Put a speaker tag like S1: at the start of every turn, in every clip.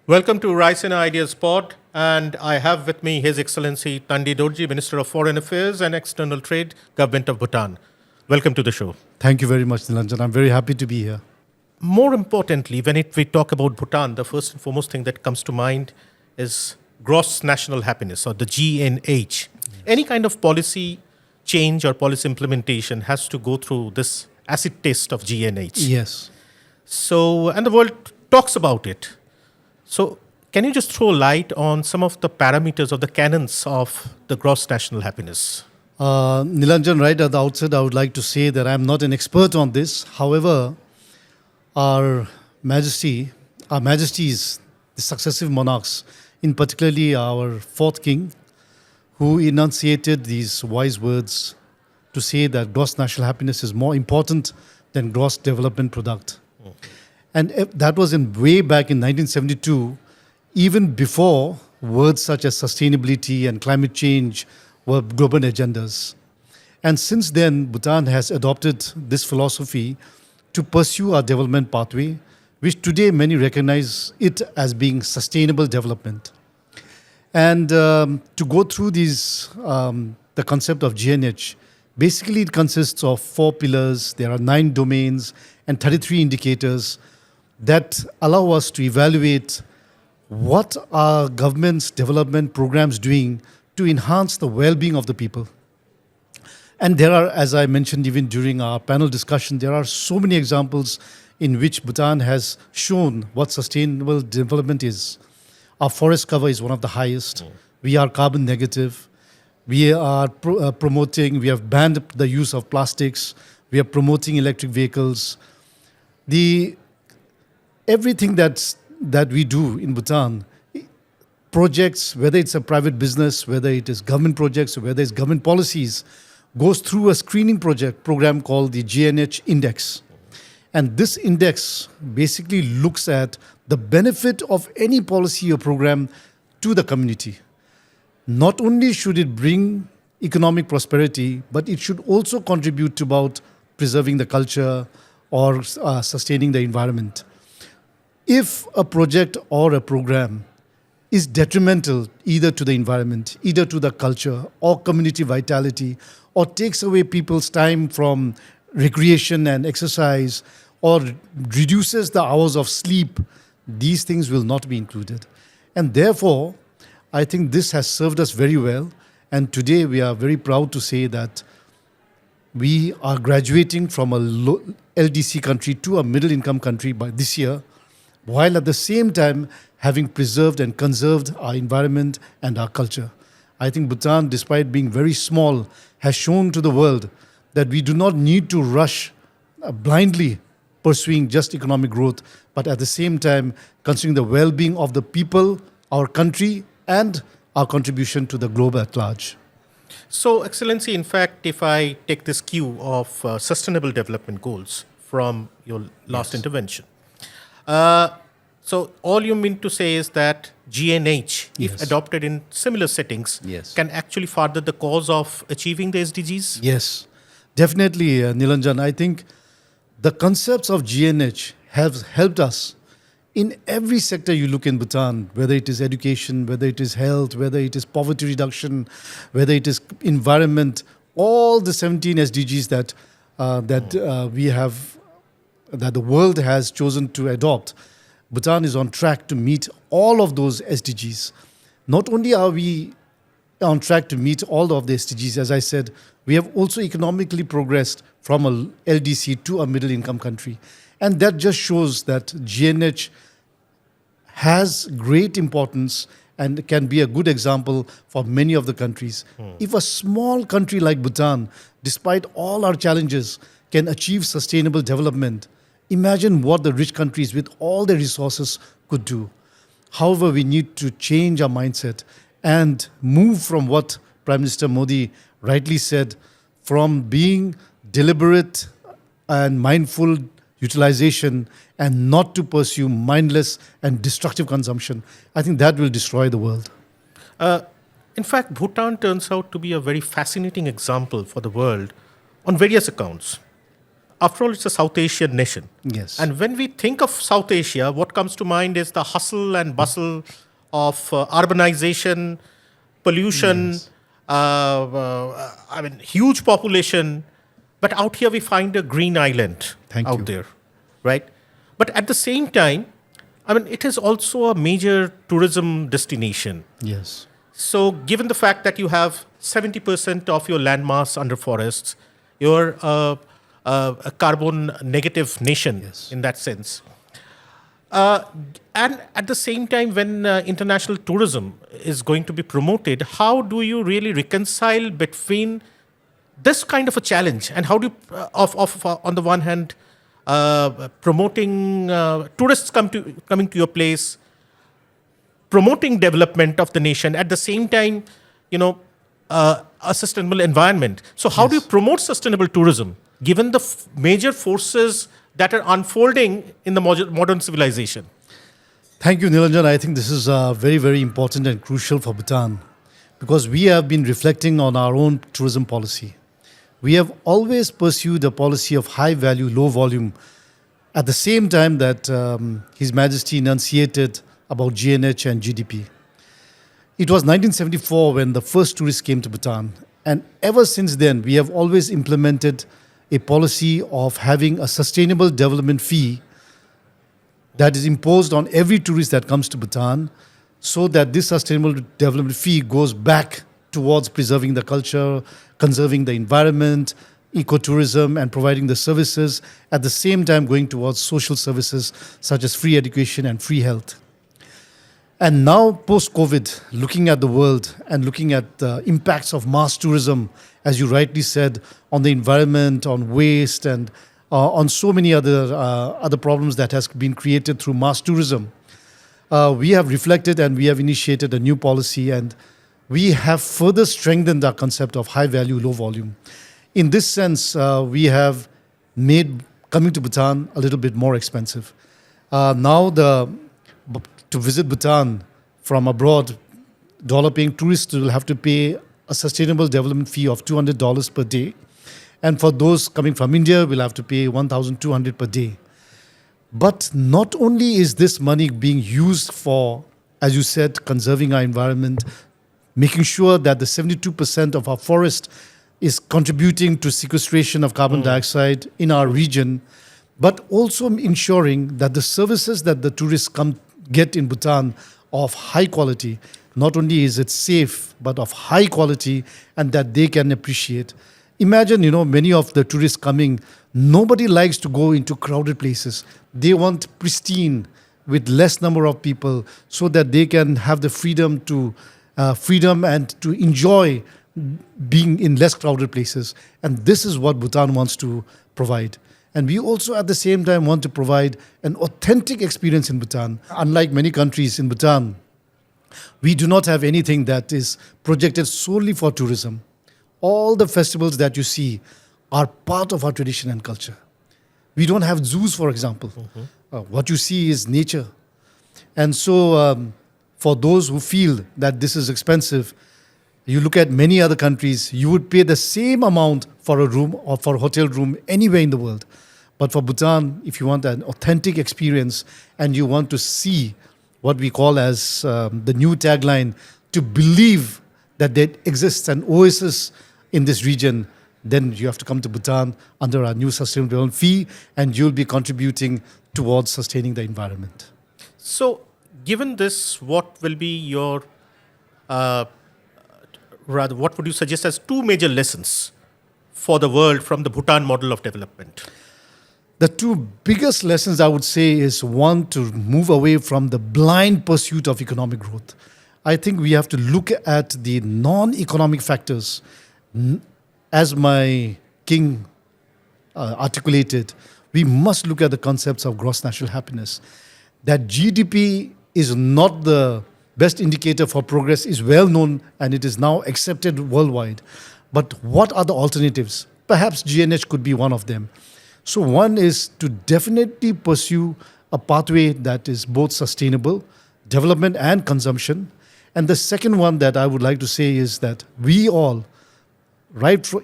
S1: Welcome to Raisina Ideas Pod, and I have with me His Excellency Tandi Dorji, Minister of Foreign Affairs and External Trade, Government of Bhutan. Welcome to the show.
S2: Thank you very much, Nilanjan. I'm very happy to be here.
S1: More importantly, when we talk about Bhutan, the first and foremost thing that comes to mind is gross national happiness, or the GNH. Yes. Any kind of policy change or policy implementation has to go through this acid test of GNH.
S2: Yes.
S1: So, and the world talks about it. So, can you just throw light on some of the parameters or the canons of the gross national happiness?
S2: Nilanjan, right at the outset, I would like to say that I'm not an expert on this. However, our Majesties, the successive monarchs, in particularly our fourth king, who enunciated these wise words to say that gross national happiness is more important than gross development product. And that was way back in 1972, even before words such as sustainability and climate change were global agendas. And since then, Bhutan has adopted this philosophy to pursue our development pathway, which today many recognize it as being sustainable development. And to go through the concept of GNH, basically it consists of 4 pillars. There are 9 domains and 33 indicators that allow us to evaluate what are government's development programs doing to enhance the well-being of the people. And there are, as I mentioned even during our panel discussion, there are so many examples in which Bhutan has shown what sustainable development is. Our forest cover is one of the highest. We are carbon negative. We are promoting, we have banned the use of plastics. We are promoting electric vehicles. Everything that we do in Bhutan, projects, whether it's a private business, whether it is government projects, or whether it's government policies, goes through a screening program called the GNH Index. And this index basically looks at the benefit of any policy or program to the community. Not only should it bring economic prosperity, but it should also contribute to about preserving the culture or sustaining the environment. If a project or a program is detrimental either to the environment, either to the culture or community vitality, or takes away people's time from recreation and exercise, or reduces the hours of sleep, these things will not be included. And therefore, I think this has served us very well. And today we are very proud to say that we are graduating from a LDC country to a middle income country by this year, while at the same time having preserved and conserved our environment and our culture. I think Bhutan, despite being very small, has shown to the world that we do not need to rush blindly pursuing just economic growth, but at the same time considering the well-being of the people, our country, and our contribution to the globe at large.
S1: So, Excellency, in fact, if I take this cue of sustainable development goals from your last intervention, so all you mean to say is that GNH, if adopted in similar settings, can actually further the cause of achieving the SDGs?
S2: Yes, definitely, Nilanjan. I think the concepts of GNH have helped us in every sector you look in Bhutan, whether it is education, whether it is health, whether it is poverty reduction, whether it is environment, all the 17 SDGs that we have, that the world has chosen to adopt. Bhutan is on track to meet all of those SDGs. Not only are we on track to meet all of the SDGs, as I said, we have also economically progressed from a LDC to a middle income country. And that just shows that GNH has great importance and can be a good example for many of the countries. If a small country like Bhutan, despite all our challenges, can achieve sustainable development, imagine what the rich countries with all their resources could do. However, we need to change our mindset and move from what Prime Minister Modi rightly said, from being deliberate and mindful utilization and not to pursue mindless and destructive consumption. I think that will destroy the world.
S1: In fact, Bhutan turns out to be a very fascinating example for the world on various accounts. after all, it's a South Asian nation.
S2: Yes.
S1: And when we think of South Asia, what comes to mind is the hustle and bustle of urbanization, pollution, huge population. But out here we find a green island
S2: Thank
S1: out
S2: you.
S1: there, right? But at the same time, it is also a major tourism destination.
S2: Yes.
S1: So given the fact that you have 70% of your landmass under forests, you're a carbon negative nation
S2: Yes.
S1: in that sense. And at the same time, when international tourism is going to be promoted, how do you really reconcile between this kind of a challenge and how do you, on the one hand, promoting tourists coming to your place, promoting development of the nation, at the same time, a sustainable environment. So how do you promote sustainable tourism given the major forces that are unfolding in the modern civilization?
S2: Thank you, Nilanjan. I think this is very, very important and crucial for Bhutan because we have been reflecting on our own tourism policy. We have always pursued a policy of high value, low volume, at the same time that His Majesty enunciated about GNH and GDP. It was 1974 when the first tourists came to Bhutan, and ever since then, we have always implemented a policy of having a sustainable development fee that is imposed on every tourist that comes to Bhutan, so that this sustainable development fee goes back towards preserving the culture, conserving the environment, ecotourism, and providing the services, at the same time going towards social services such as free education and free health. And now, post-COVID, looking at the world and looking at the impacts of mass tourism, as you rightly said, on the environment, on waste, and on so many other problems that has been created through mass tourism, we have reflected and we have initiated a new policy, and we have further strengthened our concept of high value, low volume. In this sense, we have made coming to Bhutan a little bit more expensive. Now, to visit Bhutan from abroad, dollar-paying tourists will have to pay a sustainable development fee of $200 per day. And for those coming from India, we'll have to pay $1,200 per day. But not only is this money being used for, as you said, conserving our environment, making sure that the 72% of our forest is contributing to sequestration of carbon dioxide in our region, but also ensuring that the services that the tourists get in Bhutan are of high quality. Not only is it safe, but of high quality, and that they can appreciate. Imagine, many of the tourists coming, nobody likes to go into crowded places. They want pristine, with less number of people, so that they can have the freedom and to enjoy being in less crowded places. And this is what Bhutan wants to provide. And we also at the same time want to provide an authentic experience in Bhutan. Unlike many countries in Bhutan, we do not have anything that is projected solely for tourism. All the festivals that you see are part of our tradition and culture. We don't have zoos, for example. What you see is nature. And so for those who feel that this is expensive, you look at many other countries, you would pay the same amount for a room or for a hotel room anywhere in the world. But for Bhutan, if you want an authentic experience and you want to see what we call as the new tagline, to believe that there exists an oasis in this region, then you have to come to Bhutan under our new sustainable development fee, and you'll be contributing towards sustaining the environment.
S1: So, given this, what will be your, what would you suggest as two major lessons for the world from the Bhutan model of development?
S2: The two biggest lessons I would say is one, to move away from the blind pursuit of economic growth. I think we have to look at the non-economic factors. As my king articulated, we must look at the concepts of gross national happiness. That GDP is not the best indicator for progress is well known, and it is now accepted worldwide. But what are the alternatives? Perhaps GNH could be one of them. So one is to definitely pursue a pathway that is both sustainable, development and consumption. And the second one that I would like to say is that we all,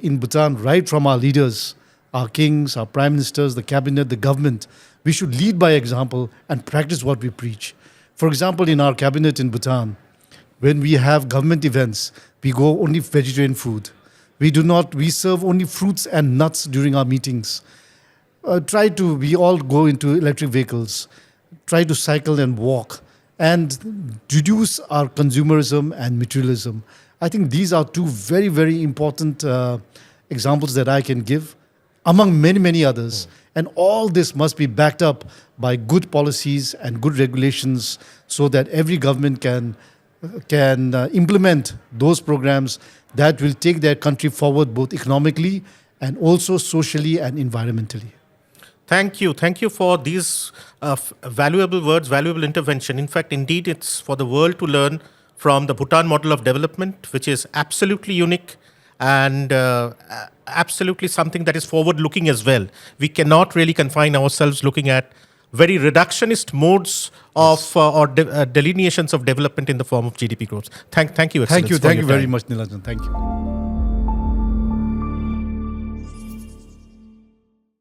S2: in Bhutan, right from our leaders, our kings, our prime ministers, the cabinet, the government, we should lead by example and practice what we preach. For example, in our cabinet in Bhutan, when we have government events, we go only vegetarian food. We serve only fruits and nuts during our meetings. We all go into electric vehicles, try to cycle and walk, and reduce our consumerism and materialism. I think these are two very, very important examples that I can give, among many, many others. And all this must be backed up by good policies and good regulations so that every government can implement those programs that will take their country forward both economically and also socially and environmentally.
S1: Thank you. Thank you for these valuable words, valuable intervention. In fact, indeed, it's for the world to learn from the Bhutan model of development, which is absolutely unique and absolutely something that is forward-looking as well. We cannot really confine ourselves looking at very reductionist modes of or delineations of development in the form of GDP growth. Thank you, Excellency.
S2: Thank you very much, Nilanjan. Thank you.